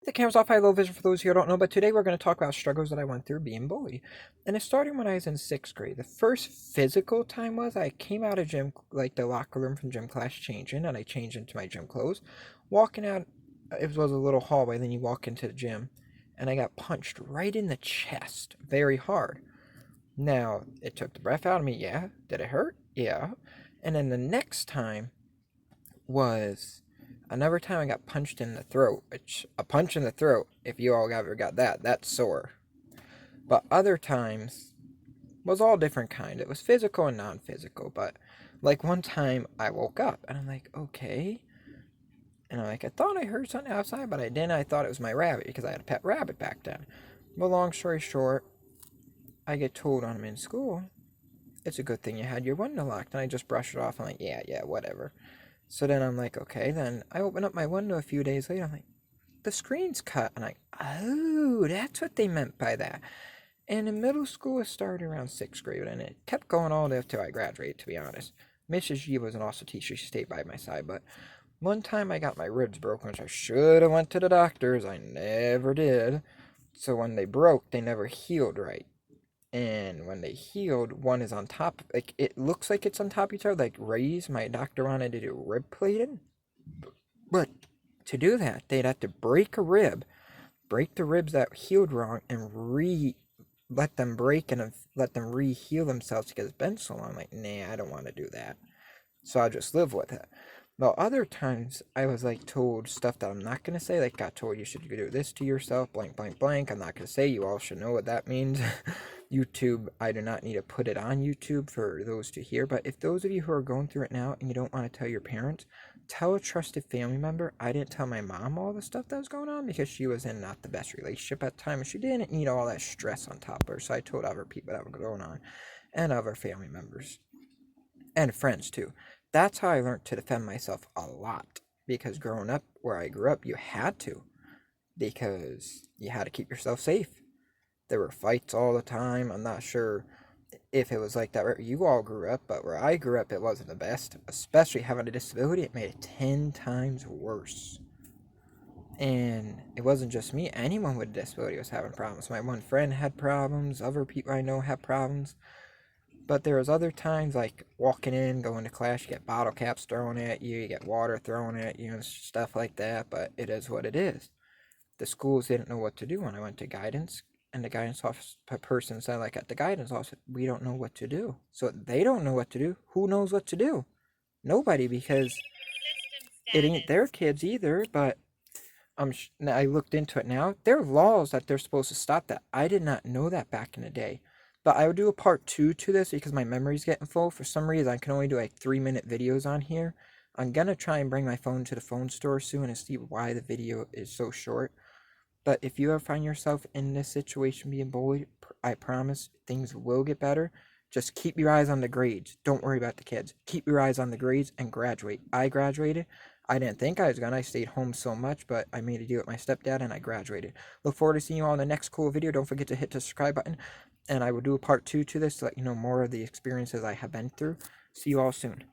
The camera's off. High low vision for those who don't know, but today we're going to talk about struggles that I went through being bullied. And it started when I was in 6th grade. The first physical time was I came out of gym, like the locker room from gym class, changing, and I changed into my gym clothes. Walking out, it was a little hallway, then you walk into the gym, and I got punched right in the chest, very hard. Now, it took the breath out of me, yeah. Did it hurt? Yeah. And then the next time was another time I got punched in the throat, which a punch in the throat, if you all ever got that, that's sore. But other times was all different kind. It was physical and non-physical, but like one time I woke up and I'm like, okay. And I'm like, I thought I heard something outside, but I didn't. I thought it was my rabbit because I had a pet rabbit back then. Well, long story short, I get told when I'm in school, it's a good thing you had your window locked. And I just brush it off. I'm like, yeah, whatever. So then I'm like, okay. Then I open up my window a few days later. I'm like, the screen's cut. And I'm like, oh, that's what they meant by that. And in middle school, it started around 6th grade, and it kept going all the way up till I graduated, to be honest. Mrs. G was an awesome teacher. She stayed by my side. But one time I got my ribs broken, which I should have went to the doctors. I never did. So when they broke, they never healed right. And when they healed, one is on top, like it looks like it's on top of each other, like raised. My doctor wanted to do rib plating, but to do that, they'd have to break a rib, break the ribs that healed wrong, and let them break and let them re-heal themselves because it's been so long. I'm like, nah, I don't want to do that. So I'll just live with it. Well, other times I was like told stuff that I'm not gonna say, like got told you should do this to yourself, blank, blank, blank. I'm not gonna say. You all should know what that means. YouTube, I do not need to put it on YouTube for those to hear. But if those of you who are going through it now and you don't want to tell your parents, tell a trusted family member. I didn't tell my mom all the stuff that was going on because she was in not the best relationship at the time, and she didn't need all that stress on top of her. So I told other people that were going on, and other family members and friends too. That's how I learned to defend myself a lot. Because growing up where I grew up, you had to. Because you had to keep yourself safe. There were fights all the time. I'm not sure if it was like that where you all grew up, but where I grew up, it wasn't the best. Especially having a disability, it made it 10 times worse. And it wasn't just me. Anyone with a disability was having problems. My one friend had problems. Other people I know had problems. But there was other times like walking in, going to class, you get bottle caps thrown at you, you get water thrown at you, and stuff like that. But it is what it is. The schools didn't know what to do when I went to guidance, and the guidance office person said, like at the guidance office, we don't know what to do. So they don't know what to do. Who knows what to do? Nobody, because it ain't their kids either. But I looked into it now. There are laws that they're supposed to stop that. I did not know that back in the day. But I would do a part 2 to this because my memory's getting full. For some reason, I can only do like 3-minute videos on here. I'm gonna try and bring my phone to the phone store soon and see why the video is so short. But if you ever find yourself in this situation being bullied, I promise things will get better. Just keep your eyes on the grades. Don't worry about the kids. Keep your eyes on the grades and graduate. I graduated. I didn't think I was gonna. I stayed home so much, but I made a deal with my stepdad and I graduated. Look forward to seeing you all in the next cool video. Don't forget to hit the subscribe button. And I will do a part 2 to this to let you know more of the experiences I have been through. See you all soon.